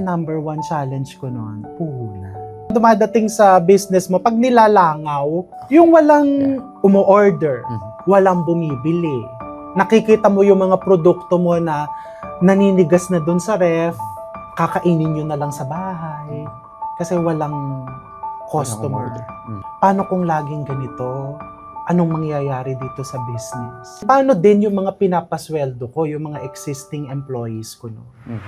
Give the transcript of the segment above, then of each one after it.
Number one challenge ko noon, puhunan. Dumadating sa business mo, pag nilalangaw, yung walang umu-order, walang bumibili. Nakikita mo yung mga produkto mo na naninigas na dun sa ref, kakainin nyo na lang sa bahay. Kasi walang customer. Paano kung laging ganito? Anong mangyayari dito sa business? Paano din yung mga pinapasweldo ko, yung mga existing employees ko noon?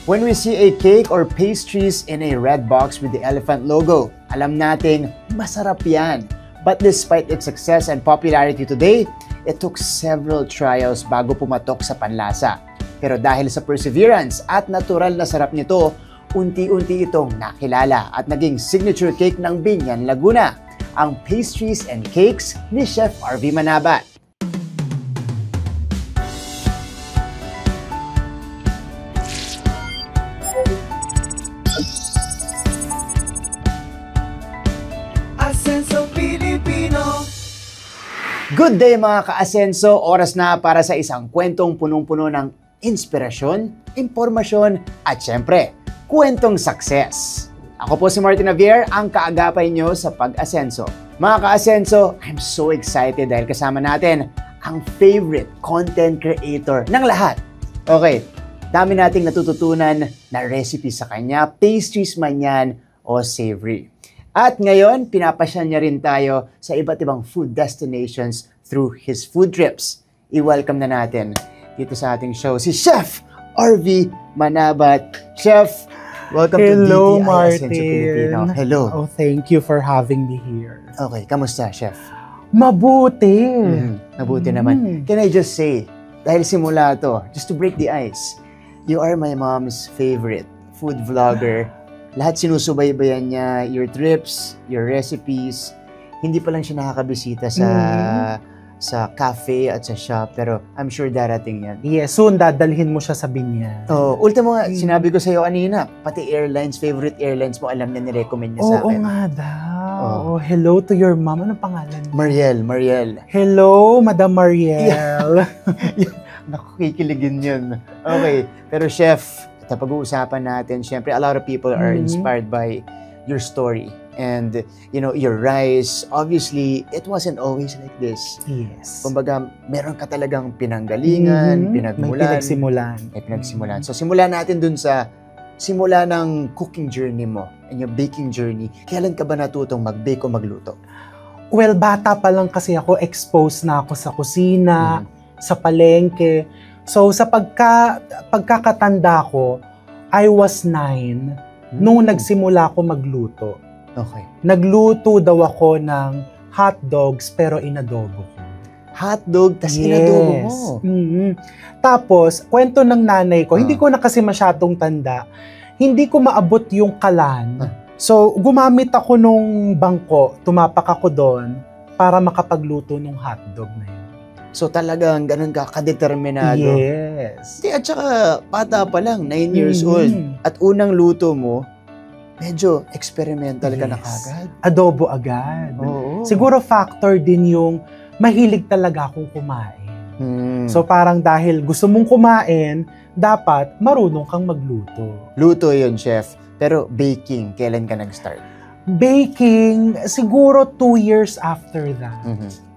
When we see a cake or pastries in a red box with the elephant logo, alam nating masarap yan. But despite its success and popularity today, it took several trials bago pumatok sa panlasa. Pero dahil sa perseverance at natural na sarap nito, unti-unti itong nakilala at naging signature cake ng Biñan, Laguna, ang pastries and cakes ni Chef RV Manabat. Good day mga ka-Asenso! Oras na para sa isang kwentong punong-puno ng inspirasyon, impormasyon, at syempre, kwentong success. Ako po si Martin Javier, ang kaagapay nyo sa Pag-Asenso. Mga ka-Asenso, I'm so excited dahil kasama natin ang favorite content creator ng lahat. Okay, dami nating natututunan na recipe sa kanya, pastries man yan o savory. At ngayon, pinapasya niya rin tayo sa iba't ibang food destinations through his food trips. I-welcome na natin dito sa ating show si Chef RV Manabat. Chef, welcome to DTI Martin. Asenso Filipino. Hello. Oh, thank you for having me here. Okay, kamusta, Chef? Mabuti. Mabuti naman. Can I just say, dahil simula to, just to break the ice, you are my mom's favorite food vlogger. Lahat sinusubaybayan niya, your trips, your recipes. Hindi pa lang siya nakakabisita sa cafe at sa shop, pero I'm sure darating yan. Yes, soon dadalhin mo siya sa Biñan. Oh, ultimo nga, sinabi ko sa iyo kanina, pati airlines, favorite airlines mo, alam niya, nirecommend niya sa akin. Oo nga daw. Oh, hello to your mom. Anong pangalan niya? Mariel. Hello, Madam Mariel. Naku, kikiligin yun. Okay, pero Chef, sa pag-uusapan natin, syempre, a lot of people are inspired by your story. And, you know, your rise, obviously, it wasn't always like this. Yes. Kumbaga, meron ka talagang pinanggalingan, pinagmulan. May pinagsimulan. So, simulan natin dun sa simula ng cooking journey mo and your baking journey. Kailan ka ba natutong mag-bake o magluto? Well, bata pa lang kasi ako, exposed na ako sa kusina, sa palengke. So, sa pagkakatanda ko, I was 9 nung nagsimula ako magluto. Okay. Nagluto daw ako ng hot dogs pero inadobo ko. Hotdog, tas inadobo mo? Tapos, kwento ng nanay ko, hindi ko na kasi masyadong tanda, hindi ko maabot yung kalan. So, gumamit ako nung bangko, tumapak ako doon para makapagluto ng hotdog na yun. So talagang ganun ka kadeterminado. Yes. At saka bata pa lang, 9 years old. At unang luto mo, medyo experimental ka na kagad. Adobo agad. Oo. Siguro factor din yung mahilig talaga akong kumain. So parang dahil gusto mong kumain, dapat marunong kang magluto. Luto yun, Chef. Pero baking, kailan ka nag-start? Baking, siguro 2 years after that.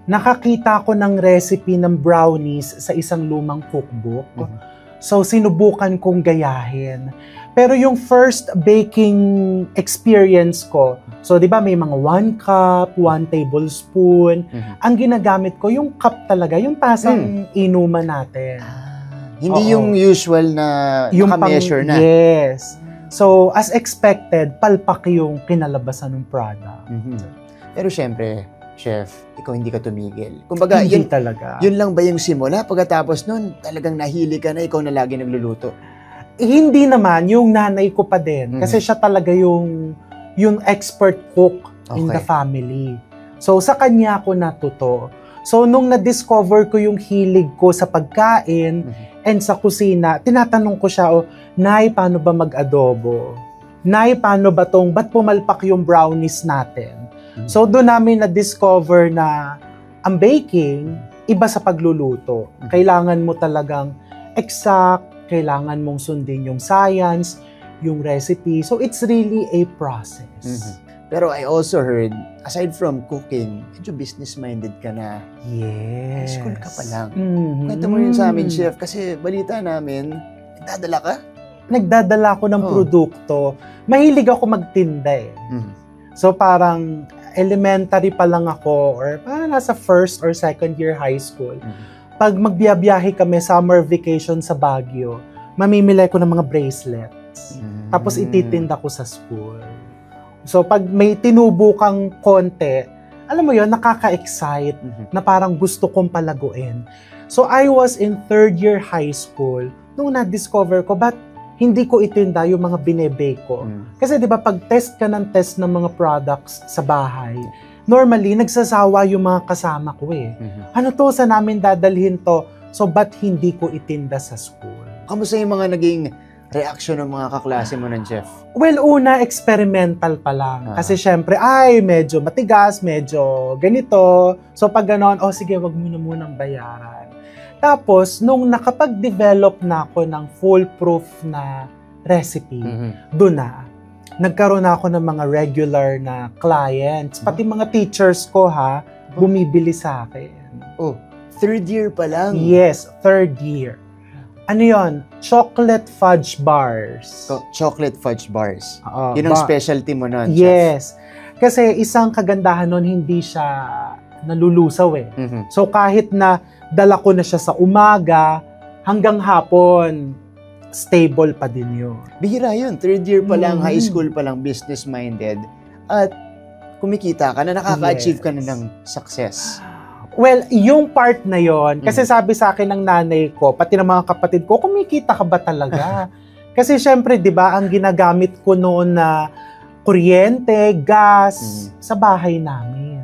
Nakakita ko ng recipe ng brownies sa isang lumang cookbook. So, sinubukan kong gayahin. Pero yung first baking experience ko, so di ba may mga 1 cup, 1 tablespoon. Ang ginagamit ko, yung cup talaga, yung tasang inuman natin. Hindi yung usual na naka-measure na. Yes. So, as expected, palpak yung kinalabasan ng product. Pero syempre, Chef, ikaw hindi ka tumigil. Kumbaga, hindi talaga. Yun lang ba yung simula? Pagkatapos nun, talagang nahili ka na ikaw na lagi nagluluto? Hindi naman, yung nanay ko pa din. Kasi siya talaga yung expert cook in the family. So, sa kanya ako natuto. So, nung na-discover ko yung hilig ko sa pagkain and sa kusina, tinatanong ko siya, Nay, paano ba mag-adobo? Nay, paano ba ba't pumalpak yung brownies natin? So, doon namin na-discover na ang baking, iba sa pagluluto. Kailangan mo talagang exact, kailangan mong sundin yung science, yung recipe. So, it's really a process. Pero I also heard, aside from cooking, medyo business-minded ka na. Yes. High school ka pa lang. Mhm. Kwento mo yun sa amin, Chef, kasi balita namin, nagdadala ka? Nagdadala ko ng produkto. Mahilig ako magtinda eh. So parang elementary pa lang ako or parang nasa first or second year high school. Pag magbiyabiyahe kami summer vacation sa Baguio, mamimili ko ng mga bracelets. Tapos ititinda ko sa school. So pag may tinubo kang konti, alam mo yon, nakaka-excite na parang gusto kong palaguin. So I was in third year high school nung na-discover ko, ba't hindi ko itinda yung mga binebake ko? Kasi di ba pag test ka ng test ng mga products sa bahay, normally nagsasawa yung mga kasama ko eh. Ano to, sa namin dadalhin to? So ba't hindi ko itinda sa school? Kamusta yung mga naging reaction ng mga kaklase mo ng chef? Well, una, experimental pa lang. Kasi syempre, medyo matigas, medyo ganito. So pag gano'n, sige, wag mo na munang bayaran. Tapos, nung nakapag-develop na ako ng foolproof na recipe, doon na, nagkaroon ako ng mga regular na clients. Pati mga teachers ko, bumibili sa akin. Oh, third year pa lang? Yes, third year. Ano yon? Chocolate fudge bars. Chocolate fudge bars. Yun ang specialty mo nun, yes. Chef. Kasi isang kagandahan nun, hindi siya nalulusaw eh. So kahit na dala ko na siya sa umaga, hanggang hapon, stable pa din yun. Bihira yun. Third year pa lang, high school pa lang, business-minded. At kumikita ka na, nakaka-achieve ka na ng success. Well, yung part na yon, kasi sabi sa akin ng nanay ko, pati ng mga kapatid ko, kumikita ka ba talaga? Kasi syempre, di ba, ang ginagamit ko noon na kuryente, gas, sa bahay namin.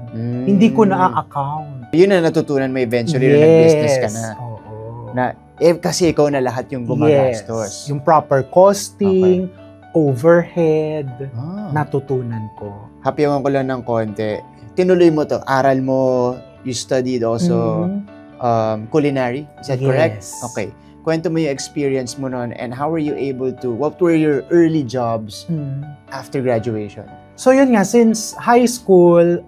Hindi ko na-account. Yun na natutunan mo eventually na nag-business ka na. Oo. Na, kasi ikaw na lahat yung gumagastos. Yung proper costing, overhead, natutunan ko. Happy-awan ko lang ng konti. Tinuloy mo to, aral mo, you studied also culinary, is that correct? Okay. Kwento mo yung experience mo noon and how were you able to, what were your early jobs after graduation? So yun nga, since high school,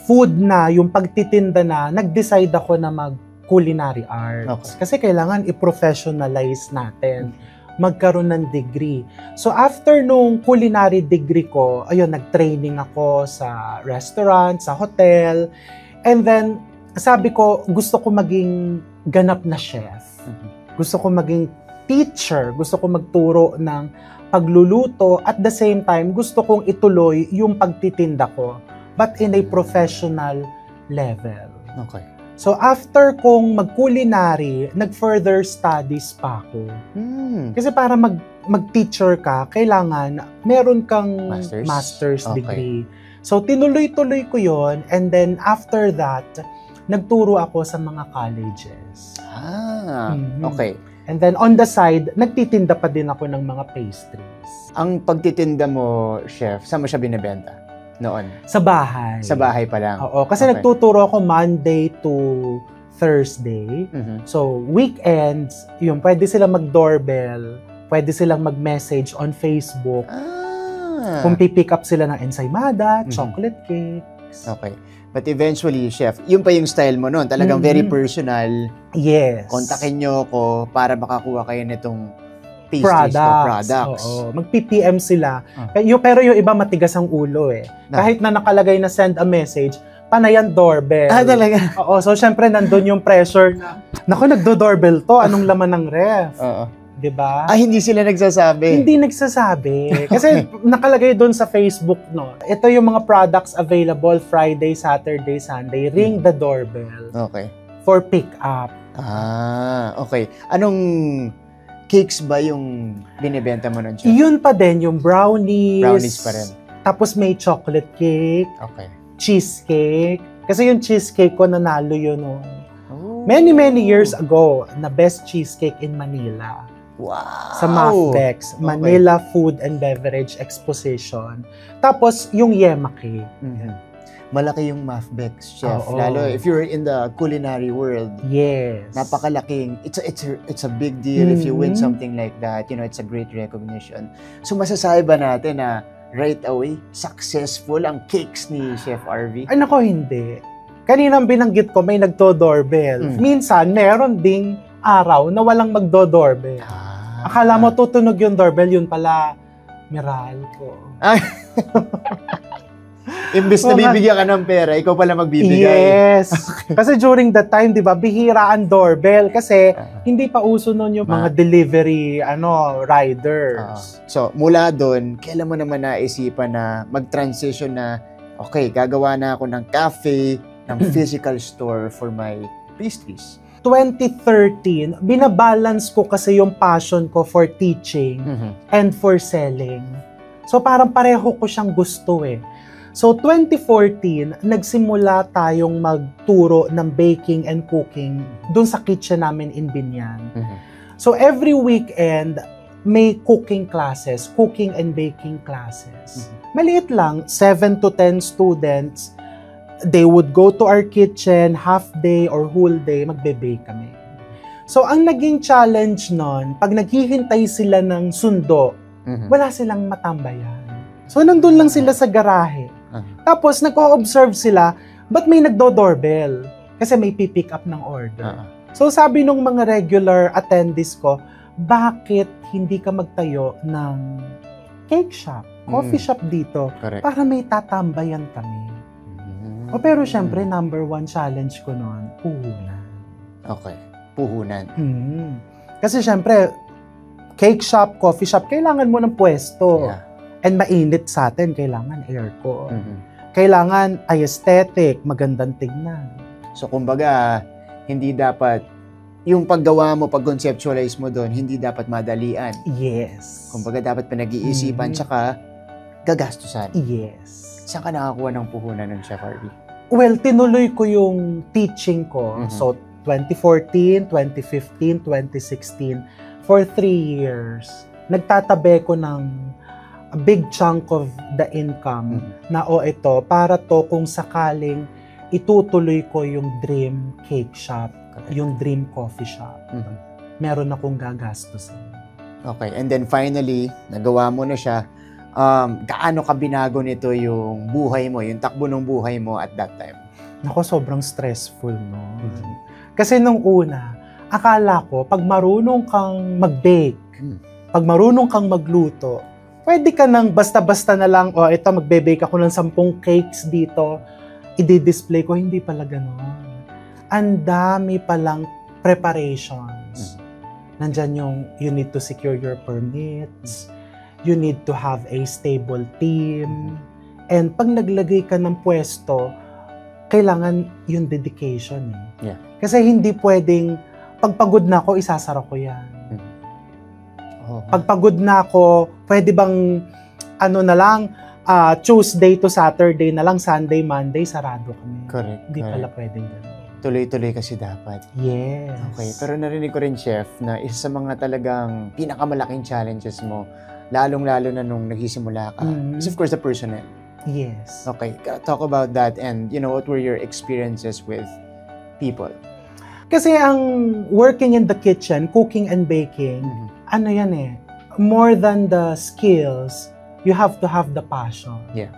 food na, yung pagtitinda na, nag-decide ako na mag-culinary arts. Kasi kailangan i-professionalize natin, magkaroon ng degree. So after nung culinary degree ko, nag-training ako sa restaurant, sa hotel, and then, sabi ko, gusto ko maging ganap na chef. Gusto ko maging teacher. Gusto ko magturo ng pagluluto. At the same time, gusto kong ituloy yung pagtitinda ko. But in a professional level. Okay. So, after kong mag-culinary, nag-further studies pa ako. Kasi para mag-teacher ka, kailangan meron kang master's degree. So, tinuloy-tuloy ko yon, and then after that, nagturo ako sa mga colleges. Okay. And then on the side, nagtitinda pa din ako ng mga pastries. Ang pagtitinda mo, chef, saan mo siya binibenta noon? Sa bahay. Sa bahay pa lang? Oo, kasi nagtuturo ako Monday to Thursday. So, weekends, pwede silang mag-doorbell, pwede silang mag-message on Facebook. Kung pipick up sila ng ensaymada, chocolate cakes. Okay. But eventually, chef, yun pa yung style mo noon. Talagang very personal. Yes. Kontakin nyo ako para makakuha kayo nitong pastries products. Oo. Mag-PPM sila. Pero yung iba matigas ang ulo eh. Kahit na nakalagay na send a message, panayan doorbell. Talaga? Oo. So, syempre, nandun yung pressure na, naku, nagdo-doorbell to. Anong laman ng ref? Oo. Diba? Hindi sila nagsasabi? Hindi nagsasabi. Kasi nakalagay doon sa Facebook, no? Ito yung mga products available Friday, Saturday, Sunday. Ring the doorbell. Okay. For pick up. Okay. Anong cakes ba yung binibenta mo nun, chef? Yun pa din, yung brownies. Brownies pa rin. Tapos may chocolate cake. Okay. Cheesecake. Kasi yung cheesecake ko, nanalo yun many years ago na best cheesecake in Manila. Wow! Sa MAFBEX, Manila Food and Beverage Exposition. Tapos, yung Yema Cake. malaki yung Mafbex, chef. Oo. Lalo if you're in the culinary world. Yes. Napakalaking, it's a big deal if you win Mhm. something like that. You know, it's a great recognition. So masasabi ba natin na right away, successful ang cakes ni Chef RV? Ay nako, hindi. Kaninang binanggit ko, may nagdo-doorbell. Minsan, meron ding araw na walang magdo-doorbell. Akala mo tutunog yung doorbell, yun pala, Meralco. Imbes na bibigyan ka ng pera, ikaw pala magbibigay. Yes. Kasi during that time, di ba, bihira ang doorbell kasi hindi pa uso nun yung mga delivery riders. So, mula doon, kailan mo naman naisipan na mag-transition na, okay, gagawa na ako ng cafe, ng physical store for my pastries? 2013, binabalance ko kasi yung passion ko for teaching and for selling. So, parang pareho ko siyang gusto eh. So, 2014, nagsimula tayong magturo ng baking and cooking dun sa kitchen namin in Binyan. So, every weekend, may cooking classes, cooking and baking classes. Maliit lang, 7 to 10 students. They would go to our kitchen, half day or whole day, magbe-bake kami. So, ang naging challenge nun, pag naghihintay sila ng sundo, wala silang matambayan. So, nandun lang sila sa garahe. Tapos, nagko-observe sila, ba't may nagdo-doorbell? Kasi may pipick up ng order. So, sabi nung mga regular attendees ko, bakit hindi ka magtayo ng cake shop, coffee shop dito, Correct. para may tatambayan kami? Pero syempre, number one challenge ko noon, puhunan. Okay, puhunan. Kasi syempre, cake shop, coffee shop, kailangan mo ng pwesto. Yeah. And mainit sa atin, kailangan aircon. Kailangan aesthetic, magandang tignan. So, kumbaga, hindi dapat, yung paggawa mo, pag-conceptualize mo doon, hindi dapat madalian. Yes. Kumbaga, dapat pinag-iisipan, tsaka gagastusan. Yes. Saan ka nakakuha ng puhunan ng Chef RV? Well, tinuloy ko yung teaching ko. So, 2014, 2015, 2016, for 3 years, nagtatabi ko ng a big chunk of the income na ito, para to kung sakaling itutuloy ko yung dream cake shop, yung dream coffee shop. Meron akong gagastusin. Okay, and then finally, nagawa mo na siya. Gaano ka binago nito yung buhay mo, yung takbo ng buhay mo at that time? Nako, sobrang stressful, no? Kasi nung una, akala ko, pag marunong kang mag-bake, pag marunong kang magluto, pwede ka nang basta-basta na lang, ito, magbe-bake ako ng 10 cakes dito, i-display ko. Hindi pala ganon. Ang dami palang preparations. Nandyan yung, you need to secure your permits, you need to have a stable team, and pag naglagay ka ng pwesto, kailangan yung dedication. Yeah. Kasi hindi pwedeng, pagpagod na ako, isasara ko yan. Pagpagod na ako, pwede bang na lang, Tuesday to Saturday na lang, Sunday, Monday, sarado kami. Correct. Hindi pala pwedeng gano'n. Tuloy-tuloy kasi dapat. Yes. Okay, pero narinig ko rin, Chef, na isa sa mga talagang pinakamalaking challenges mo, lalong-lalo na nung nagsisimula ka, is of course the personnel. Yes. Okay, talk about that and, what were your experiences with people? Kasi ang working in the kitchen, cooking and baking, yan more than the skills, you have to have the passion. Yeah.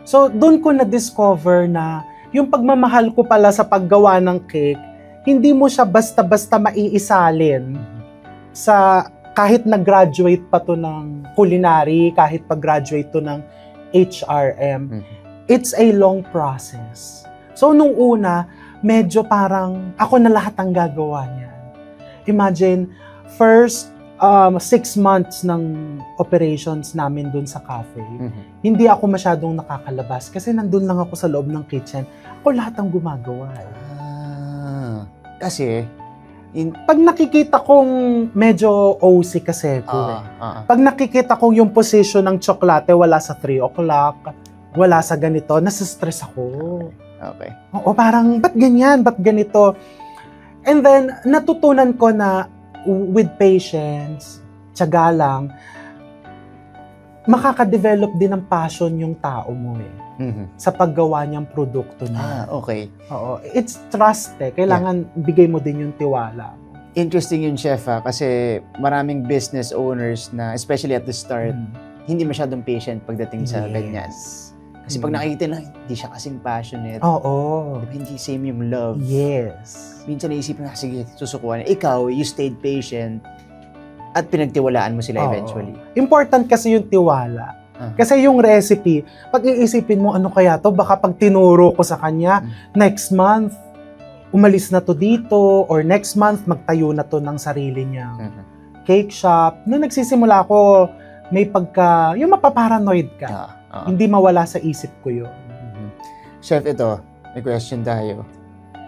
So, doon ko na-discover na yung pagmamahal ko pala sa paggawa ng cake, hindi mo siya basta-basta maiisalin sa kahit nag-graduate pa to ng culinary, kahit pag-graduate to ng HRM. It's a long process. So, nung una, medyo parang ako na lahat ang gagawa niyan. Imagine, first 6 months ng operations namin dun sa cafe, hindi ako masyadong nakakalabas kasi nandun lang ako sa loob ng kitchen. Ako lahat ang gumagawa. Kasi, pag nakikita kong medyo OC kasi ko pag nakikita kong yung position ng tsokolate wala sa 3 o'clock, wala sa ganito, nasa-stress ako. Okay. Oo, parang, ba't ganyan? Ba't ganito? And then, natutunan ko na with patience, tiyaga lang, makaka-develop din ng passion yung tao mo sa paggawa niyang produkto niya. Okay. Oo. It's trust Kailangan bigay mo din yung tiwala mo. Interesting yun, Chef, kasi maraming business owners na, especially at the start, hindi masyadong patient pagdating sa ganyan. Kasi pag nakikita na, hindi siya kasing passionate. Oo. Hindi same yung love. Yes. Minsan naisip na, sige, susukuan. Ikaw, you stayed patient at pinagtiwalaan mo sila eventually. Important kasi yung tiwala. Kasi yung recipe, pag iisipin mo, ano kaya to? Baka pag tinuro ko sa kanya, next month, umalis na to dito, or next month, magtayo na to ng sarili niya. Cake shop. Nung nagsisimula ako, may yung mapaparanoid ka. Hindi mawala sa isip ko yun. Chef, ito, may question tayo.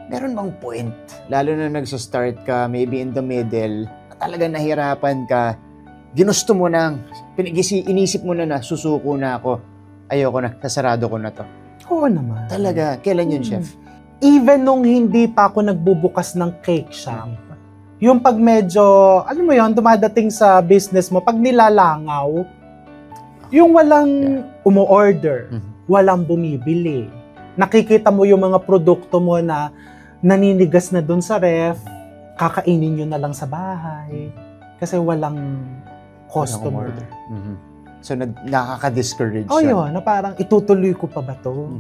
Meron bang point, lalo na nagsa-start ka, maybe in the middle, talagang nahirapan ka, ginusto mo nang, inisip mo na susuko na ako, ayoko na, kasarado ko na to. Oo naman. Talaga, kailan yun, Chef? Even nung hindi pa ako nagbubukas ng cake shop, yung pag medyo, alam mo yun, dumadating sa business mo, pag nilalangaw, yung walang umu-order, walang bumibili. Nakikita mo yung mga produkto mo na naninigas na dun sa ref, kakainin nyo na lang sa bahay. Kasi walang customer. So, nakaka-discourage siya. Yun, na parang itutuloy ko pa ba to?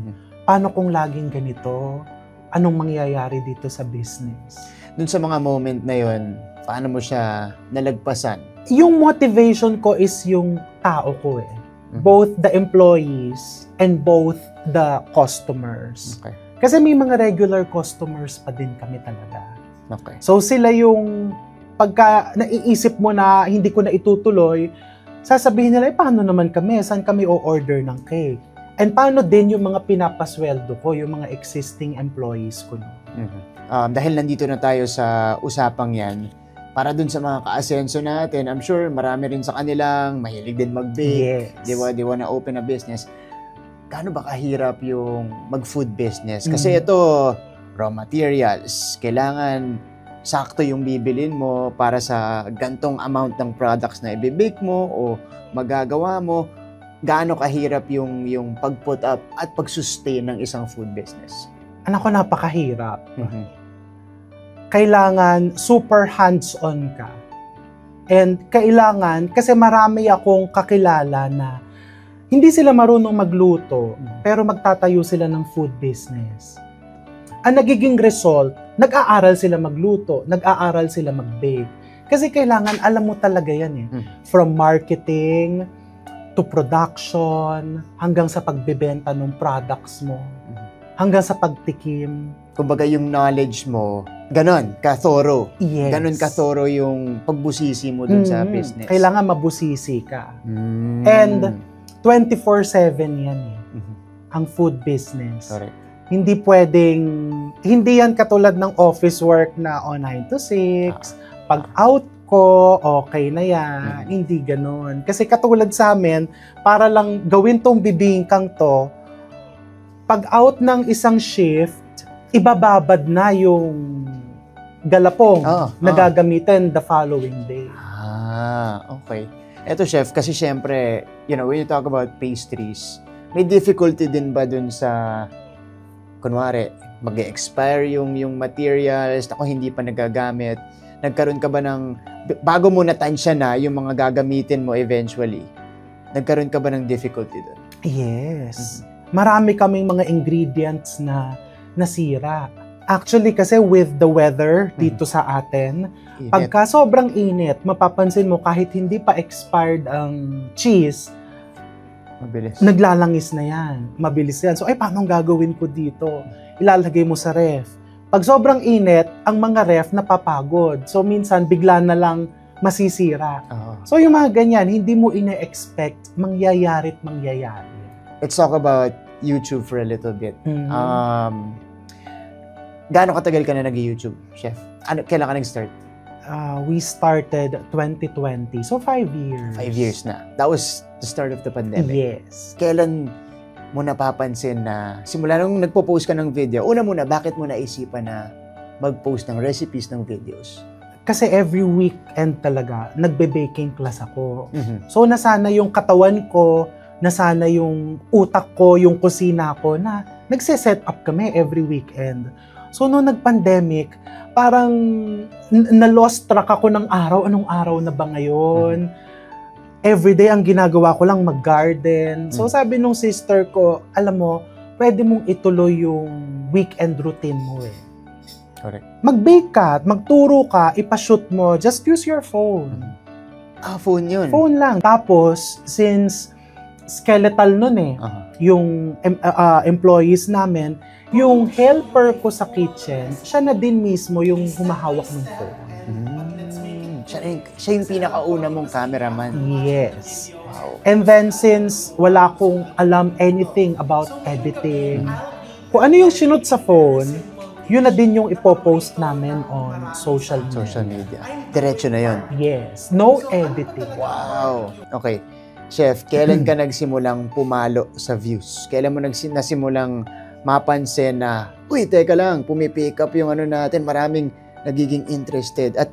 Paano kung laging ganito? Anong mangyayari dito sa business? Dun sa mga moment na yun, paano mo siya nalagpasan? Yung motivation ko is yung tao ko Both the employees and both the customers. Okay. Kasi may mga regular customers pa din kami talaga. Okay. So sila yung pagka naiisip mo na hindi ko na itutuloy, sasabihin nila, paano naman kami? Saan kami o-order ng cake? And paano din yung mga pinapasweldo ko, yung mga existing employees ko? Dahil nandito na tayo sa usapang yan, para dun sa mga ka-asenso natin, I'm sure marami rin sa kanilang mahilig din mag-bake. Yes. They wanna open a business. Gaano ba kahirap yung mag-food business? Kasi ito, raw materials. Kailangan sakto yung bibilin mo para sa gantong amount ng products na i-bake mo o magagawa mo. Gaano kahirap yung pag-put up at pag-sustain ng isang food business? Anak ko, napakahirap. Kailangan super hands-on ka. And kailangan, kasi marami akong kakilala na hindi sila marunong magluto, pero magtatayo sila ng food business. Ang nagiging result, nag-aaral sila magluto, nag-aaral sila mag-bake. Kasi kailangan, alam mo talaga yan From marketing, to production, hanggang sa pagbebenta ng products mo, hanggang sa pagtikim. Kumbaga yung knowledge mo, ganon, ka-thorough. Yes. Ganon ka-thorough yung pagbusisi mo dun sa business. Kailangan mabusisi ka. And 24/7 yan ang food business. Correct. Hindi pwedeng, hindi yan katulad ng office work na 9 to 6. Pag out ko, okay na yan. Hindi ganon. Kasi katulad sa amin, para lang gawin tong bibingkang to, pag out ng isang shift, ibababad na yung galapong na gagamitin the following day. Okay. Eto, Chef, kasi syempre, when you talk about pastries, may difficulty din ba dun sa, kunwari, mag-expire yung materials, ako hindi pa nagagamit, nagkaroon ka ba ng, bago mo natansya na yung mga gagamitin mo eventually, nagkaroon ka ba ng difficulty dun? Yes. Marami kaming mga ingredients na nasira. Actually, kasi with the weather dito sa atin, pagka sobrang init, mapapansin mo kahit hindi pa expired ang cheese, mabilis. Naglalangis na yan. Mabilis yan. So, paano gagawin ko dito? Ilalagay mo sa ref. Pag sobrang init, ang mga ref napapagod. So, minsan, bigla na lang masisira. So, yung mga ganyan, hindi mo ine-expect, mangyayari't mangyayari. Let's talk about YouTube for a little bit. Gaano katagal ka na nag-YouTube, Chef? Kailan ka nag-start? We started 2020. So, 5 years. 5 years na. That was the start of the pandemic. Yes. Kailan mo napapansin na, simula nung nagpo-post ka ng video, una muna, bakit mo naisipan na mag-post ng recipes ng videos? Kasi every weekend talaga, nagbe-baking class ako. Mhm. So, nasana yung katawan ko, nasana yung utak ko, yung kusina ko, na nagse-set up kami every weekend. So, noong nag-pandemic, parang na-lost track ako ng araw. Anong araw na ba ngayon? Everyday, ang ginagawa ko lang mag-garden. So, sabi nung sister ko, alam mo, pwede mong ituloy yung weekend routine mo eh. Correct. Mag-bake ka, magturo ka, ipashoot mo, just use your phone. Phone yun. Phone lang. Tapos, since skeletal nun eh, Aha. yung employees namin, yung helper ko sa kitchen, siya na din mismo yung humahawak ng phone. Siya yung pinakauna mong cameraman. Yes. Wow. And then since wala akong alam anything about editing, kung ano yung sinut sa phone, yun na din yung ipopost namin on social media. Social media. Diretso na yun. Yes. No editing. Wow. Okay. Chef, kailan ka nagsimulang pumalo sa views? Kailan mo nasimulang mapansin na, uy, teka lang, pumipick up yung ano natin, maraming nagiging interested at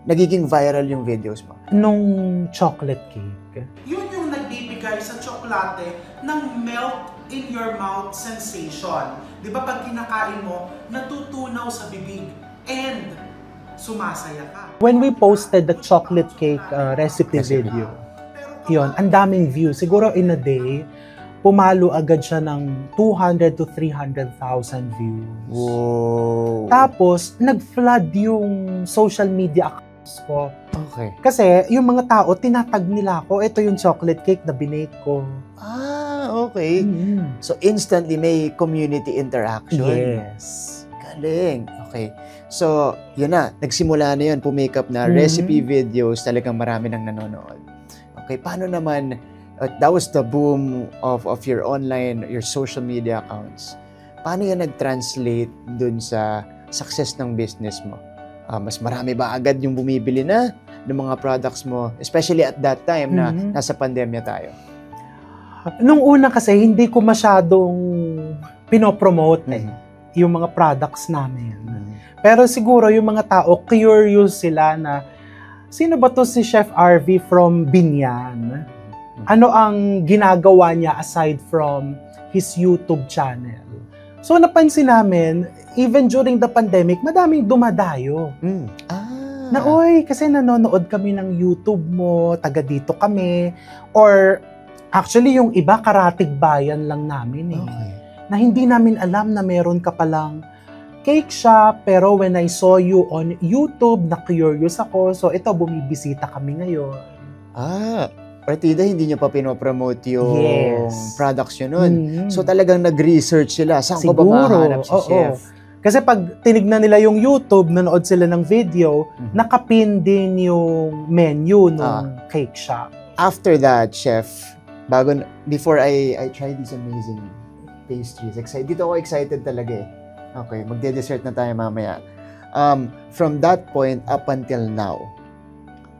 nagiging viral yung videos mo? Nung chocolate cake. Yun yung nagbibigay sa tsokolate ng melt in your mouth sensation. Di ba pag kinakain mo, natutunaw sa bibig and sumasaya ka. When we posted the chocolate cake recipe video, yun, ang daming views. Siguro in a day, pumalo agad siya ng 200 to 300,000 views. Wow. Tapos, nag-flood yung social media accounts ko. Okay. Kasi yung mga tao, tinatag nila ako, ito yung chocolate cake na binake ko. Okay. So, instantly may community interaction. Yes. Galing. Okay. So, yun na. Nagsimula na yun. Pumake-up na recipe videos. Talagang marami nang nanonood. Okay. Paano naman, that was the boom of your online, your social media accounts. Paano yan nag-translate dun sa success ng business mo? Mas marami ba agad yung bumibili na ng mga products mo? Especially at that time na nasa pandemya tayo. Nung una kasi, hindi ko masyadong pinopromote yung mga products namin. Pero siguro yung mga tao, curious sila na, sino ba to si Chef RV from Binyan? Ano ang ginagawa niya aside from his YouTube channel? So napansin namin, even during the pandemic, madaming dumadayo. Na, oy, kasi nanonood kami ng YouTube mo, taga dito kami, or actually yung iba karatig bayan lang namin eh. Okay. Na hindi namin alam na meron ka palang cake shop, pero when I saw you on YouTube, na-curious ako, so ito, bumibisita kami ngayon. Partida, hindi niyo pa pinopromote yung products yun nun. So So talagang nag-research sila. Saan ko ba mahanap si Chef? Kasi pag tinignan nila yung YouTube, nanood sila ng video, nakapin din yung menu ng cake shop. After that, Chef, before I try these amazing pastries, dito ako excited talaga eh. Okay, magde-dessert na tayo mamaya. From that point up until now,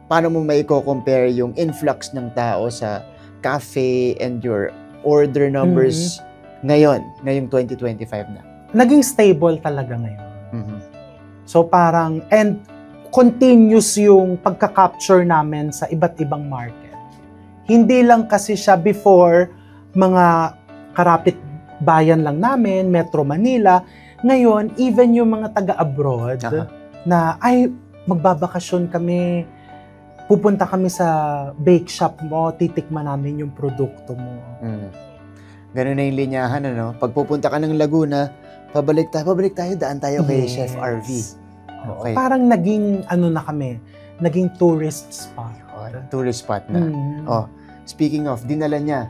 paano mo may compare yung influx ng tao sa cafe and your order numbers ngayong 2025 na? Naging stable talaga ngayon. So parang, and continuous yung pagka-capture namin sa iba't ibang market. Hindi lang kasi siya before mga karapit bayan lang namin, Metro Manila. Ngayon, even yung mga taga-abroad na, ay, magbabakasyon kami, pupunta kami sa bake shop mo, titikman namin yung produkto mo. Ganun na yung linyahan, ano? Pag pupunta ka ng Laguna, pabalik tayo, daan tayo kay Chef RV. Okay. Parang naging, na kami, naging tourist spot. Tourist spot na. Speaking of, dinala niya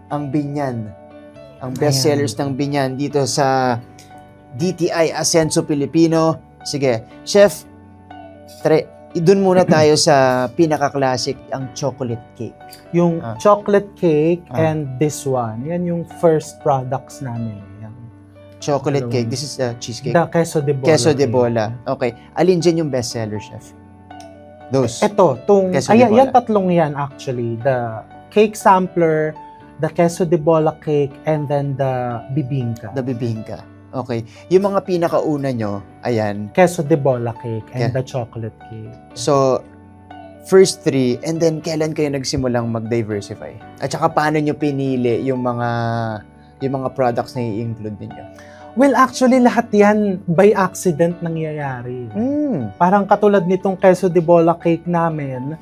ang Binyan, ang bestsellers ng Binyan dito sa DTI Ascenso Pilipino. Sige, Chef, doon muna tayo sa pinaka-classic, ang chocolate cake. Yung chocolate cake and this one, yan yung first products namin. Chocolate cake, this is the cheesecake. The queso de bola. Queso de bola. Okay. Alin dyan yung bestseller, Chef? Those. Ito, Queso de bola. Yan tatlong yan actually. The cake sampler, the queso de bola cake, and then the bibingka. The bibingka. Okay. Yung mga pinakauna nyo, ayan. Queso de bola cake and Yeah. the chocolate cake. So, first 3, and then kailan kayo nagsimulang mag-diversify? At saka paano nyo pinili yung mga products na i-include ninyo? Well, actually, lahat yan by accident nangyayari. Parang katulad nitong queso de bola cake namin,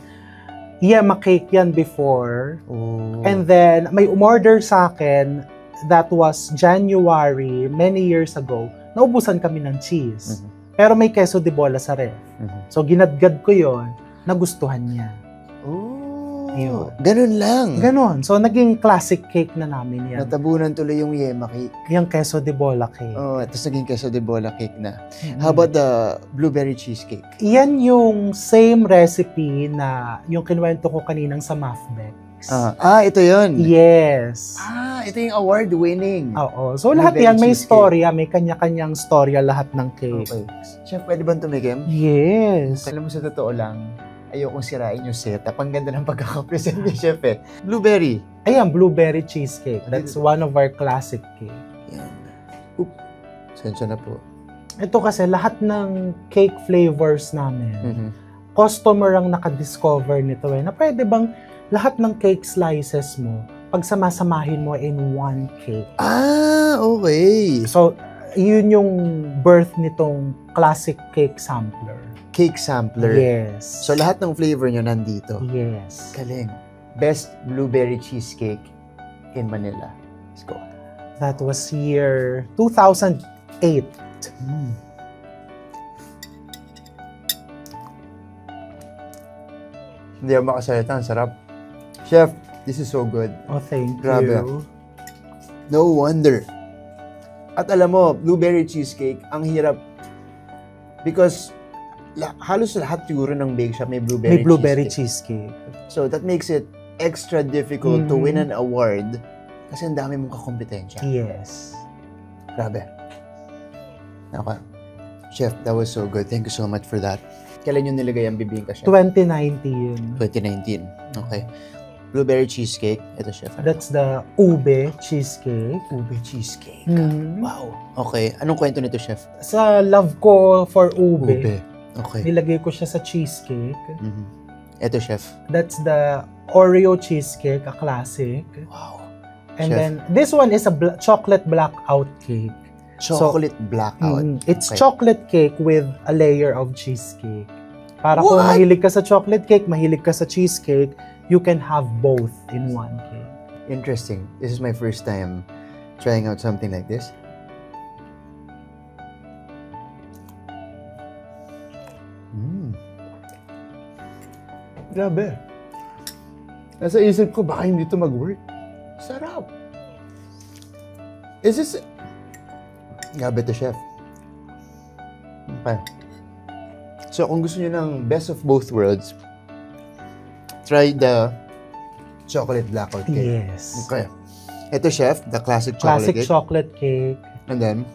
yema cake yan before. Oh. And then, may umorder sa akin, that was January, many years ago, naubusan kami ng cheese. Pero may queso de bola sa ref. So, ginadgad ko yon, nagustuhan niya. Oh. Yun. Ganun lang. Ganon. So, naging classic cake na namin yan. Natabunan tuloy yung yema cake. Yung queso de bola cake. Oh, tapos naging queso de bola cake na. How about the blueberry cheesecake? Yan yung same recipe na yung kinuwento ko kaninang sa Mafbex. Ito yun. Yes. Ito yung award-winning. Oo. So, lahat Blueberry yan may cheesecake. storya. May kanya-kanyang storya lahat ng cake. Okay. Chef, pwede ba tumikim? Yes. Alam mo, sa totoo lang, ayokong sirain yung setup. Ang ganda ng pagkakapresent ni Chef eh. Blueberry. Ayan, blueberry cheesecake. That's one of our classic cake. Yan. Sensya na po. Ito kasi lahat ng cake flavors namin, customer ang nakadiscover nito na pwede bang lahat ng cake slices mo, pagsamasamahin mo in one cake. Okay. So, yun yung birth nitong classic cake sampler. Cake sampler. Yes. So, lahat ng flavor nyo nandito. Yes. Galing. Best blueberry cheesecake in Manila. Let's go. That was year 2008. Hindi ako makasalita. Ang sarap. Chef, this is so good. Oh, thank Grabe. you. No wonder. At alam mo, blueberry cheesecake, ang hirap. Because halos lahat siguro ng bake shop may blueberry Cheesecake. So that makes it extra difficult to win an award kasi ang dami mong kakompetensya. Yes. Grabe. Okay. Chef, that was so good. Thank you so much for that. Kailan yung nilagay ang bibingka, Chef? 2019. 2019. Okay. Blueberry cheesecake. Ito, Chef. That's the ube cheesecake. Ube cheesecake. Mhm. Wow. Okay. Anong kwento nito, Chef? Sa love ko for ube, Okay. nilagay ko siya sa cheesecake. Ito, Chef. That's the Oreo cheesecake, a classic. Wow. And Chef. then, this one is a chocolate blackout cake. Chocolate blackout. It's Okay. chocolate cake with a layer of cheesecake. Para kung What? mahilig ka sa chocolate cake, mahilig ka sa cheesecake, you can have both in one cake. Interesting. This is my first time trying out something like this. Grabe. Nasa isip ko, baka hindi ito mag-work. Sarap. Is this... Grabe to, Chef. Okay. So, kung gusto niyo ng best of both worlds, try the chocolate blackout cake. Yes. Okay. Ito, Chef, the classic chocolate Classic cake. chocolate cake. And then,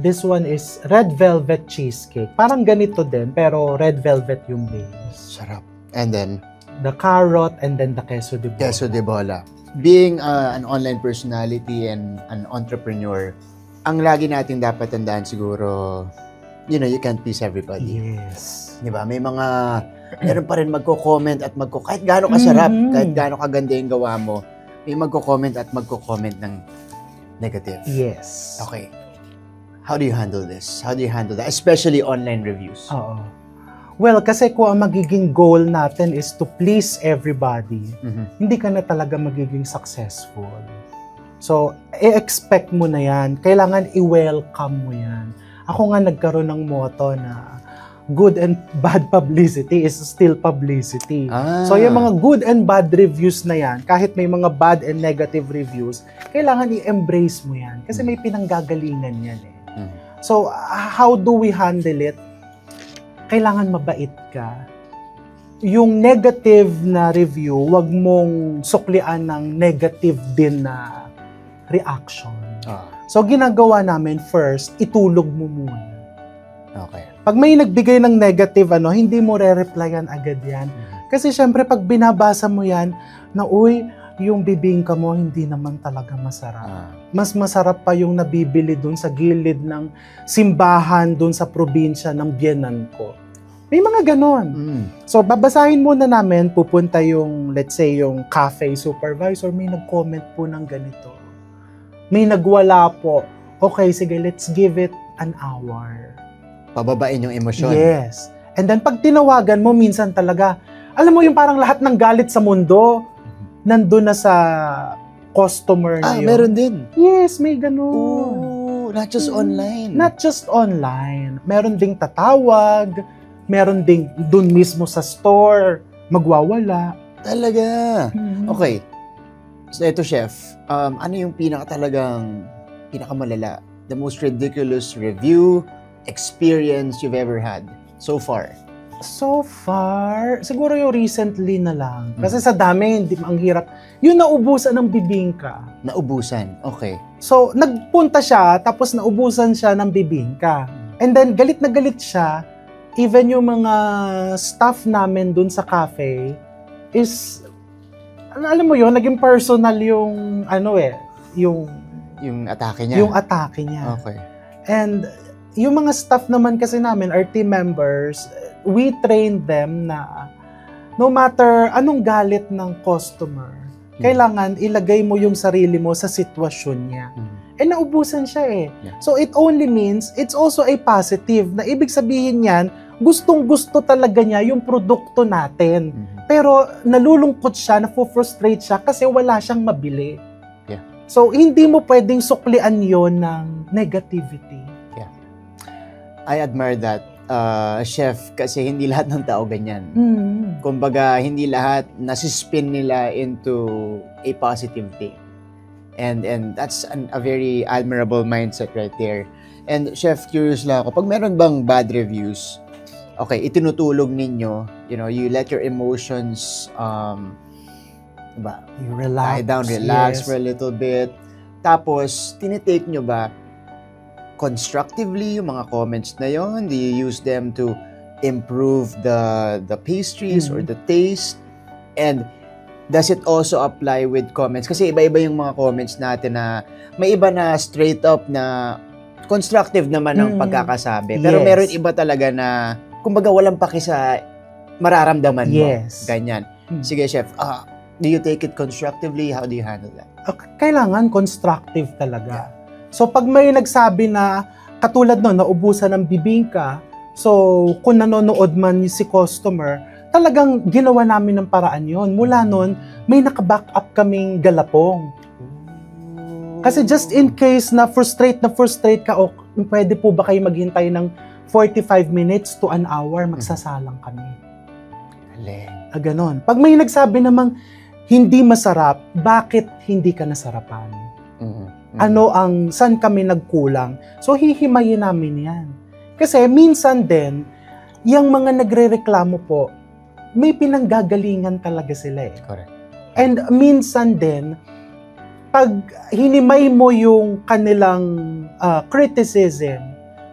This one is red velvet cheesecake. Parang ganito din, pero red velvet yung base. sarap. And then, The carrot and then the queso de bola. queso de bola. Being an online personality and an entrepreneur, ang lagi natin dapat tandaan siguro, you can't please everybody. Yes. Di ba? May mga, meron pa rin magko-comment at kahit gaano kasarap, kahit gaano kaganda yung gawa mo, may magko-comment at magko-comment ng negative. Yes. Okay. How do you handle this? How do you handle that? Especially online reviews. Oo. Well, kasi kung ang magiging goal natin is to please everybody, hindi ka na talaga magiging successful. So, i-expect mo na yan. Kailangan i-welcome mo yan. Ako nga nagkaroon ng motto na good and bad publicity is still publicity. So, yung mga good and bad reviews na yan, kahit may mga bad and negative reviews, kailangan i-embrace mo yan. Kasi may pinanggagalingan yan eh. So, how do we handle it? Kailangan mabait ka. Yung negative na review, wag mong suklian ng negative din na reaction. So, ginagawa namin first, itulog mo muna. Okay. Pag may nagbigay ng negative, hindi mo re-replyan agad yan. Kasi syempre, pag binabasa mo yan, na, uy, yung bibingka mo hindi naman talaga masarap. Ah. Mas masarap pa yung nabibili dun sa gilid ng simbahan dun sa probinsya ng biyenan ko. May mga ganon. Mm. So, babasahin muna namin, pupunta yung, let's say, yung cafe supervisor, may nag-comment po ng ganito. May nagwala po. Okay, sige, let's give it an hour. Pababain yung emosyon. Yes. And then, pag tinawagan mo, minsan talaga, alam mo yung parang lahat ng galit sa mundo, nandun na sa customer na yun. Meron din. Yes, may ganun. Oh, not just online. Not just online. Meron ding tatawag, meron ding dun mismo sa store, magwawala. Talaga. Mhm. Okay. So ito, chef, ano yung pinakamalala, the most ridiculous review experience you've ever had so far? So far, siguro yung recently na lang. Kasi sa dami, hindi ang hirap. Yung naubusan ng bibingka. Naubusan. Okay. So, nagpunta siya, tapos naubusan siya ng bibingka. And then, galit na galit siya. Even yung mga staff namin dun sa cafe is, alam mo yun, naging personal yung, yung atake niya. yung atake niya. Okay. And yung mga staff naman kasi namin, our team members, we train them na no matter anong galit ng customer, kailangan ilagay mo yung sarili mo sa sitwasyon niya. Eh, naubusan siya eh. Yeah. So, it only means, it's also a positive, na ibig sabihin yan, gustong-gusto talaga niya yung produkto natin. Pero, nalulungkot siya, na-frustrate siya kasi wala siyang mabili. Yeah. So, hindi mo pwedeng suklian yon ng negativity. I admire that, chef, kasi hindi lahat ng tao ganyan. Mm. Kumbaga, hindi lahat nasispin nila into a positive thing. And that's a very admirable mindset right there. And chef, curious lang ako, pag meron bang bad reviews, okay, itinutulog ninyo, you let your emotions, You relax. lie down, relax yes. for a little bit. Tapos, tinitake nyo ba constructively yung mga comments na yon? Do you use them to improve the pastries or the taste? And does it also apply with comments? Kasi iba-iba yung mga comments natin na may iba na straight up na constructive naman ang pagkakasabi. Pero Yes. meron iba talaga na kumbaga walang paki sa mararamdaman mo. Yes. Ganyan. Sige, chef. Do you take it constructively? How do you handle that? Kailangan constructive talaga. So, pag may nagsabi na, katulad no, naubusan ng bibingka, so, kung nanonood man si customer, talagang ginawa namin ng paraan yon. Mula nun, may naka-back up kaming galapong. Kasi just in case na frustrate ka, o pwede po ba kayo maghintay ng 45 minutes to an hour, magsasalang kami. Ganon. Pag may nagsabi namang hindi masarap, bakit hindi ka nasarapan? Saan kami nagkulang? So, hihimayin namin yan. Kasi minsan din, yung mga nagre-reklamo po, may pinanggagalingan talaga sila eh. Correct. And minsan din, pag hinimay mo yung kanilang criticism,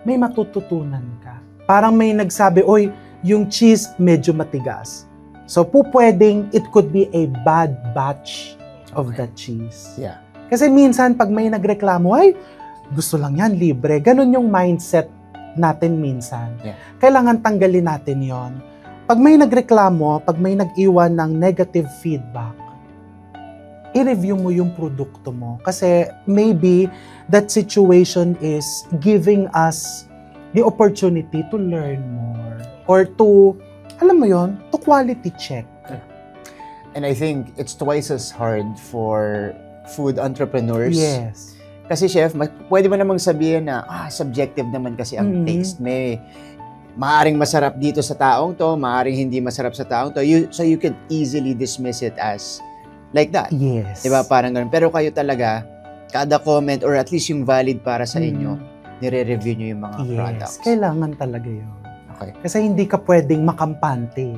may matututunan ka. Parang may nagsabi, oy, yung cheese medyo matigas. So, pwedeng it could be a bad batch of that cheese. Yeah. Kasi minsan, pag may nagreklamo, ay, gusto lang yan, libre. Ganon yung mindset natin minsan. Yeah. Kailangan tanggalin natin yon. Pag may nagreklamo, pag may nag-iwan ng negative feedback, i-review mo yung produkto mo. Kasi maybe that situation is giving us the opportunity to learn more. Or to, alam mo yon, to quality check. And I think it's twice as hard for food entrepreneurs. Yes. Kasi chef, pwede mo namang sabihin na, subjective naman kasi ang taste. Maaring masarap dito sa taong to, maaring hindi masarap sa taong to. So you can easily dismiss it as like that. Yes. Diba? Parang ganun. Pero kayo talaga, kada comment or at least yung valid para sa inyo, nire-review nyo yung mga products. Kailangan talaga yun. Okay. Kasi hindi ka pwedeng makampante.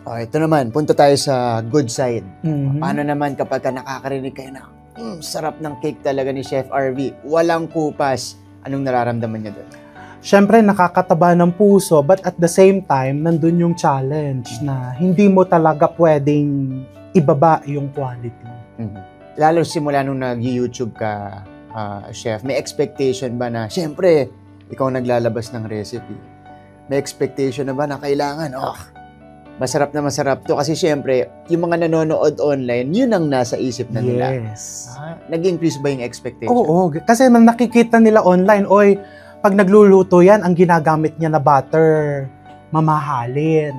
Okay, ito naman, punta tayo sa good side. Mhm. Paano naman kapag ka nakakarinig kayo na, sarap ng cake talaga ni Chef RV, walang kupas, anong nararamdaman niya doon? Siyempre, nakakataba ng puso, but at the same time, nandun yung challenge na hindi mo talaga pwedeng ibaba yung quality. Lalo simula nung nag-YouTube ka, chef, may expectation ba na, syempre, ikaw naglalabas ng recipe. May expectation na ba na kailangan, masarap na masarap to? Kasi syempre, yung mga nanonood online, yun ang nasa isip na nila. Yes. Nag-increase ba yung expectation? Oo, kasi nakikita nila online, oy, pag nagluluto yan, ang ginagamit niya na butter, mamahalin.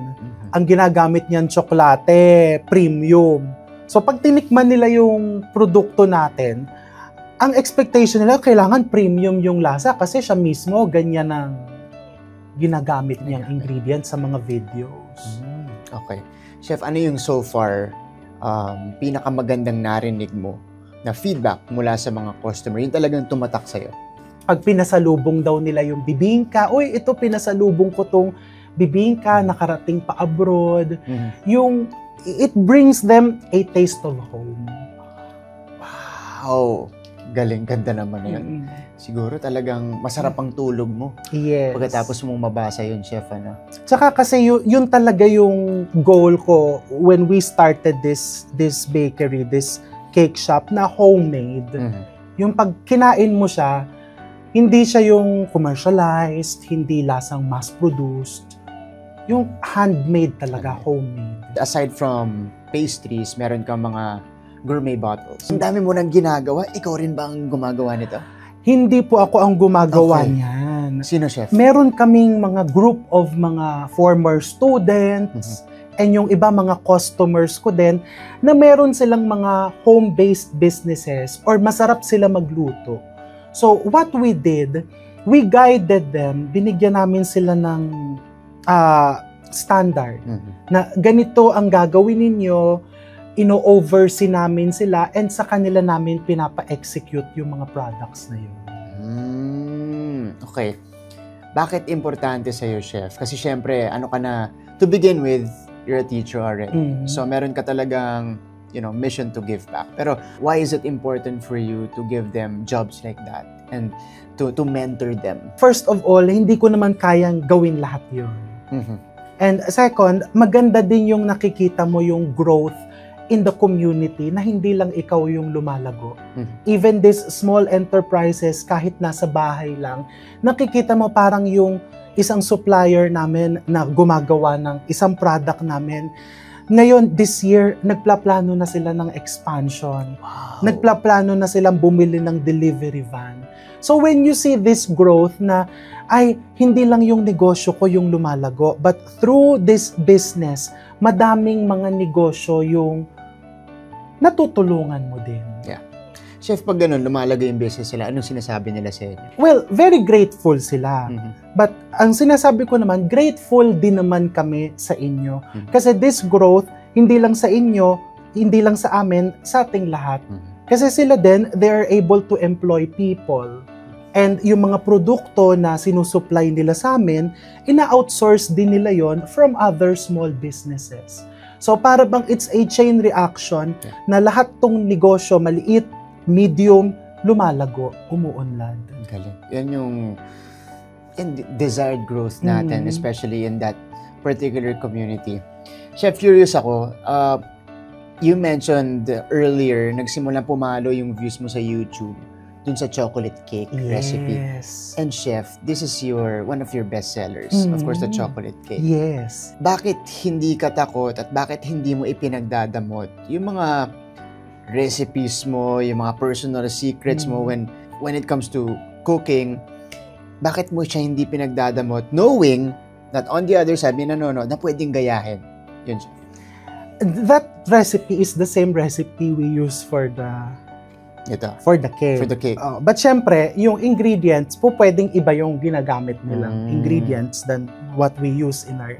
Ang ginagamit niyan tsokolate, premium. So pag tinikman nila yung produkto natin, ang expectation nila, kailangan premium yung lasa kasi siya mismo ganyan ang ginagamit niyang ingredients sa mga videos. Okay. Chef, ano yung so far pinakamagandang narinig mo na feedback mula sa mga customer? Yung talagang tumatak sa'yo? Pag pinasalubong daw nila yung bibingka, uy, ito pinasalubong ko tong bibingka, nakarating pa abroad. Yung, it brings them a taste of home. Wow! Galing, ganda naman yun. Siguro talagang masarap ang tulog mo. Yes. Pagkatapos mong mabasa yun, chef, ano? Tsaka kasi yun talaga yung goal ko when we started this bakery, this cake shop na homemade. Yung pag kinain mo siya, hindi siya yung commercialized, hindi lasang mass-produced. Yung handmade talaga, homemade. Aside from pastries, meron kang mga gourmet bottles. Ang dami mo nang ginagawa. Ikaw rin ba ang gumagawa nito? Hindi po ako ang gumagawa niyan. Sino, chef? Meron kaming mga group of mga former students and yung iba mga customers ko din na meron silang mga home-based businesses or masarap sila magluto. So what we did, we guided them, binigyan namin sila ng standard na ganito ang gagawin ninyo, ino-oversee namin sila and sa kanila namin pinapa-execute yung mga products na yun. Okay. Bakit importante sa'yo, chef? Kasi syempre, ano ka na, to begin with, you're a teacher already. So meron ka talagang, mission to give back. Pero why is it important for you to give them jobs like that and to mentor them? First of all, hindi ko naman kayang gawin lahat yun. And second, maganda din yung nakikita mo yung growth in the community na hindi lang ikaw yung lumalago. Even these small enterprises, kahit nasa bahay lang, nakikita mo parang yung isang supplier namin na gumagawa ng isang product namin. Ngayon, this year, nagplaplano na sila ng expansion. Wow. Nagplaplano na silang bumili ng delivery van. So when you see this growth na, ay, hindi lang yung negosyo ko yung lumalago, but through this business, madaming mga negosyo yung natutulungan mo din. Yeah. Chef, pag ganun, lumalago yung business sila, anong sinasabi nila sa inyo? Well, very grateful sila. But ang sinasabi ko naman, grateful din naman kami sa inyo. Kasi this growth, hindi lang sa inyo, hindi lang sa amin, sa ating lahat. Kasi sila din, they are able to employ people. And yung mga produkto na sinusupply nila sa amin, ina-outsource din nila yon from other small businesses. So para bang it's a chain reaction na lahat tong negosyo, maliit, medium, lumalago, umuunlad. Galing. Yan yung desired growth natin, especially in that particular community. Chef, curious ako, you mentioned earlier, nagsimulang pumalo yung views mo sa YouTube dun sa chocolate cake recipe. And chef, this is one of your best sellers, of course, the chocolate cake. Yes. Bakit hindi ka takot at bakit hindi mo ipinagdadamot yung mga recipes mo, yung mga personal secrets mo when it comes to cooking? Bakit mo siya hindi pinagdadamot knowing that on the other side, may nanonood na pwedeng gayahin? Yun, chef. That recipe is the same recipe we use for the cake. For the cake. But syempre, yung ingredients po pwedeng iba yung ginagamit nilang ingredients than what we use in our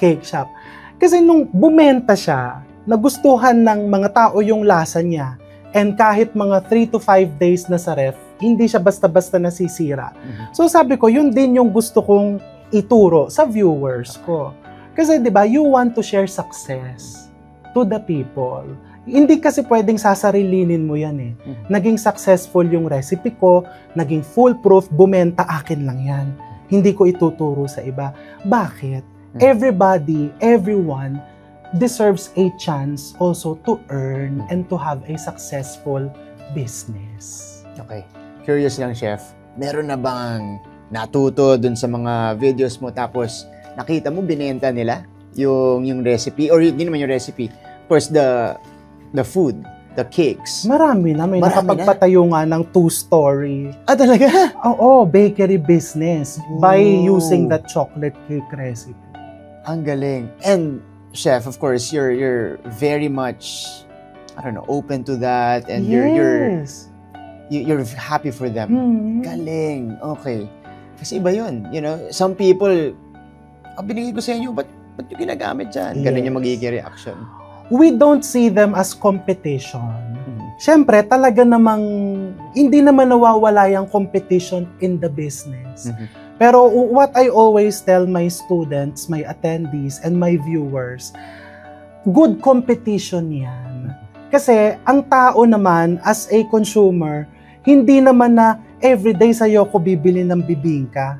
cake shop. Kasi nung bumenta siya, nagustuhan ng mga tao yung lasa niya. And kahit mga 3 to 5 days na sa ref, hindi siya basta-basta nasisira. So sabi ko, yun din yung gusto kong ituro sa viewers ko. Kasi 'di ba, you want to share success to the people. Hindi kasi pwedeng sasarilinin mo yan eh. Naging successful yung recipe ko, naging foolproof, bumenta, akin lang yan. Hindi ko ituturo sa iba. Bakit? Everybody, everyone deserves a chance also to earn and to have a successful business. Okay. Curious lang, Chef. Meron na bang natuto dun sa mga videos mo tapos nakita mo binenta nila yung recipe or hindi naman yung recipe, of course the food, the cakes? Marami na. May nakapagpatayo nga ng 2-story. Ah, talaga? Oo, bakery business by Oh. using that chocolate cake recipe. Ang galing. And Chef, of course, you're very much, I don't know, open to that, and you're happy for them. Mhm. Galing. Okay. Kasi iba yun. You know, some people, binigay ko sa inyo, ba't yung ginagamit dyan? Ganun yung magiging reaction. We don't see them as competition. Siyempre, talaga namang hindi naman nawawala yung competition in the business. Pero what I always tell my students, my attendees, and my viewers, good competition yan. Kasi ang tao naman, as a consumer, hindi naman na everyday sa'yo ko bibili ng bibingka.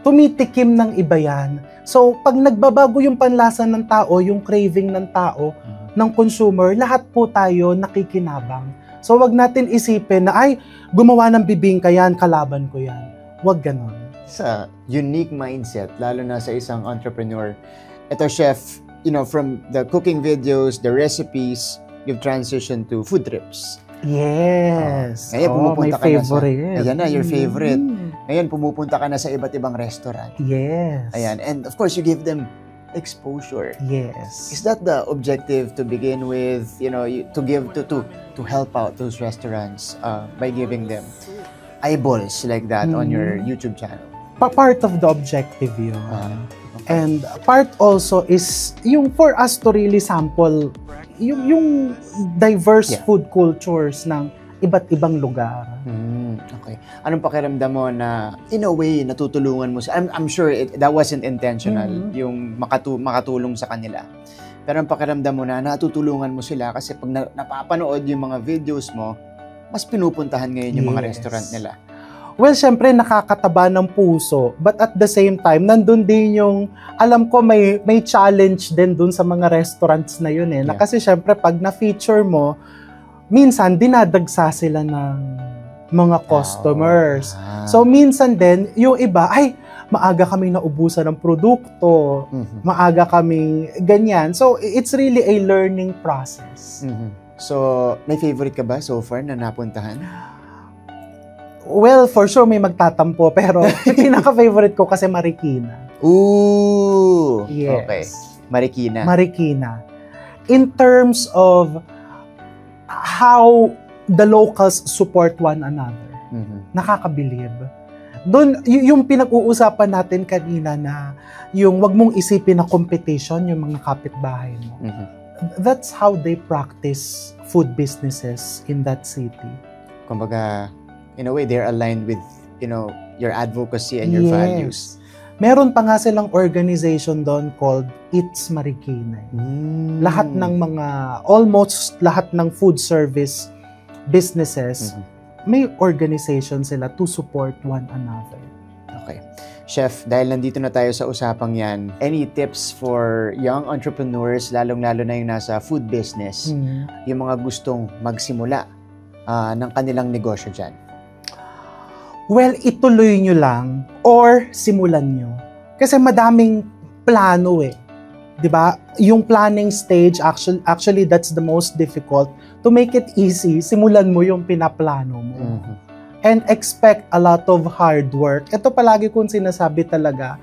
Tumitikim ng iba yan. So, pag nagbabago yung panlasa ng tao, yung craving ng tao, ng consumer, lahat po tayo nakikinabang. So, wag natin isipin na, ay, gumawa ng bibingka yan, kalaban ko yan. Wag ganon. Sa unique mindset, lalo na sa isang entrepreneur. Ito, Chef, you know, from the cooking videos, the recipes, you've transitioned to food trips. Yes. Ngayon, pumupunta my ka favorite. na sa... Ayan na, your favorite. Mm. Ngayon, pumupunta ka na sa iba't ibang restaurant. Yes. Ayan. And of course, you give them exposure. Yes. Is that the objective to begin with? You know, to help out those restaurants by giving them eyeballs like that on your YouTube channel? Part of the objective yun. Okay. And part also is yung for us to really sample yung diverse food cultures ng iba't ibang lugar. Okay. Anong pakiramdam mo na in a way natutulungan mo sa I'm sure that wasn't intentional yung makatulong sa kanila. Pero ang pakiramdam mo na natutulungan mo sila kasi pag napapanood yung mga videos mo, mas pinupuntahan ngayon yung mga restaurant nila. Well, syempre nakakataba ng puso, but at the same time, nandun din yung, alam ko may challenge din dun sa mga restaurants na yun eh. Na kasi syempre pag na-feature mo, minsan dinadagsa sila ng mga customers. So minsan din, yung iba, ay, maaga kaming naubusan ng produkto, maaga kaming ganyan. So it's really a learning process. So, may favorite ka ba so far na napuntahan? Well, for sure may magtatampo, pero pinaka-favorite ko kasi Marikina. Ooh! Yes. Okay. Marikina. Marikina. In terms of how the locals support one another, nakakabilib. Doon, yung pinag-uusapan natin kanina na yung wag mong isipin na competition, yung mga kapitbahay mo. That's how they practice food businesses in that city. Kumbaga, in a way, they're aligned with, you know, your advocacy and your values. Meron pa nga silang organization doon called It's Marikina. Lahat ng almost lahat ng food service businesses, may organization sila to support one another. Okay. Chef, dahil nandito na tayo sa usapang yan, any tips for young entrepreneurs, lalong-lalo na yung nasa food business, yung mga gustong magsimula ng kanilang negosyo dyan? Well, ituloy nyo lang or simulan nyo. Kasi madaming plano eh. 'Di ba? Yung planning stage, actually that's the most difficult. To make it easy, simulan mo yung pinaplano mo. And expect a lot of hard work. Ito palagi kong sinasabi talaga,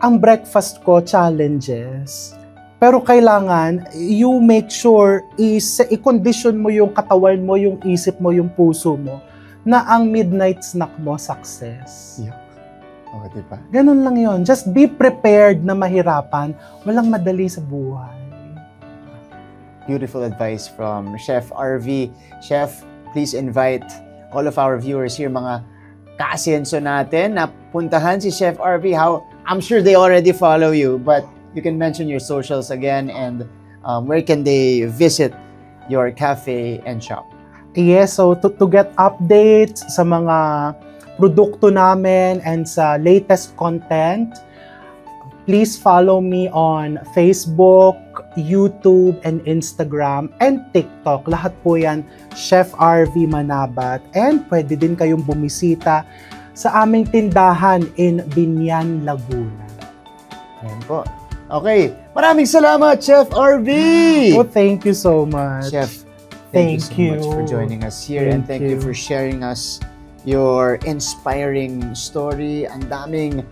ang breakfast ko, challenges. Pero kailangan, you make sure i-condition mo yung katawan mo, yung isip mo, yung puso mo, na ang midnight snack mo, success. Oh, diba? Ganun lang yon. Just be prepared na mahirapan. Walang madali sa buhay. Beautiful advice from Chef RV. Chef, please invite all of our viewers here, mga ka-asenso natin, na puntahan si Chef RV. I'm sure they already follow you, but you can mention your socials again and where can they visit your cafe and shop? Yes, so to get updates sa mga produkto namin and sa latest content, please follow me on Facebook, YouTube and Instagram and TikTok. Lahat po yan, Chef RV Manabat. And pwede din kayong bumisita sa aming tindahan in Binyan, Laguna. Ayan po. Okay. Maraming salamat, Chef RV! Oh, thank you so much. Chef, thank Thank you so much you. for joining us here and thank you for sharing us your inspiring story. Ang daming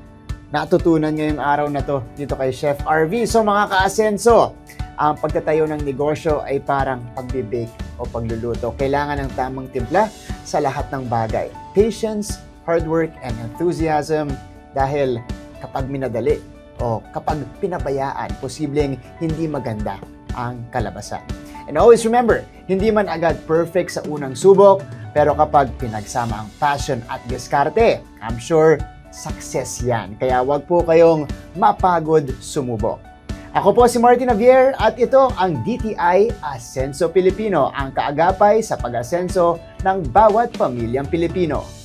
natutunan ngayong araw na to dito kay Chef RV. So mga ka-asenso, ang pagtatayo ng negosyo ay parang pagbe-bake o pagluluto. Kailangan ng tamang timpla sa lahat ng bagay. Patience, hard work, and enthusiasm dahil kapag minadali o kapag pinabayaan, posibleng hindi maganda ang kalabasan. And always remember, hindi man agad perfect sa unang subok, pero kapag pinagsama ang passion at diskarte, I'm sure success yan. Kaya wag po kayong mapagod sumubok. Ako po si Martin Javier at ito ang DTI Asenso Pilipino, ang kaagapay sa pag-asenso ng bawat pamilyang Pilipino.